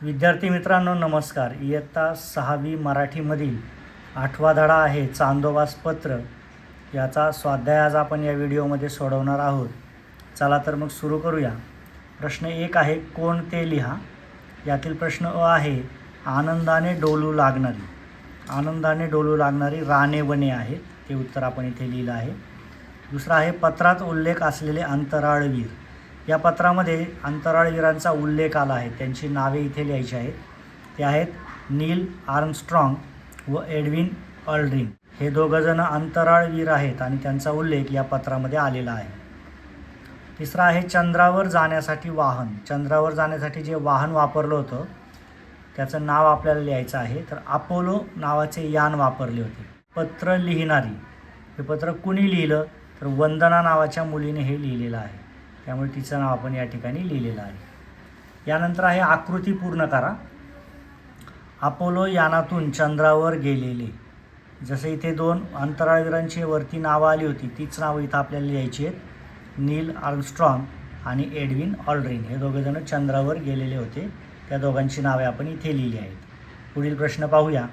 विद्यार्थी मित्रांनो नमस्कार. इयत्ता 6वी मराठीमधील 8वा धडा आहे चांदोबास पत्र. याचा स्वाध्याय आज आपण या व्हिडिओमध्ये सोडवणार आहोत. चला तर मग सुरू करूया. प्रश्न 1 आहे कोण ते लिहा. यातील प्रश्न अ आहे आनंदाने डोलू लागणारी. आनंदाने डोलू लागणारी राणे बने आहे, ते उत्तर आपण इथे लिहिलं आहे. दुसरा आहे पत्रात उल्लेख असलेले अंतराळवीर. या पत्रामध्ये अंतराळवीरांचा उल्लेख आला आहे, त्यांची नावे इथे लिहायची आहेत. ते आहेत नील आर्मस्ट्रॉंग व एडविन ऑल्ड्रिन. हे दोघंजणं अंतराळवीर आहेत आणि त्यांचा उल्लेख या पत्रामध्ये आलेला आहे. तिसरा आहे चंद्रावर जाण्यासाठी वाहन. चंद्रावर जाण्यासाठी जे वाहन वापरलं होतं त्याचं नाव आपल्याला लिहायचं आहे. तर अपोलो नावाचे यान वापरले होते. पत्र लिहिणारी, हे पत्र कुणी लिहिलं तर वंदना नावाच्या मुलीने हे लिहिलेलं आहे, त्यामुळे तिचं नाव आपण या ठिकाणी लिहिलेलं आहे. यानंतर आहे आकृती पूर्ण करा. अपोलो यानातून चंद्रावर गेलेले. जसं इथे 2 अंतराळवीरांची वरती नावं आली होती, तीच नावं इथं आपल्याला लिहायची आहेत. नील आर्मस्ट्रॉंग आणि एडविन ऑल्ड्रिन हे दोघेजण चंद्रावर गेलेले होते. त्या दोघांची नावे आपण इथे लिहिली आहेत. पुढील प्रश्न पाहूया.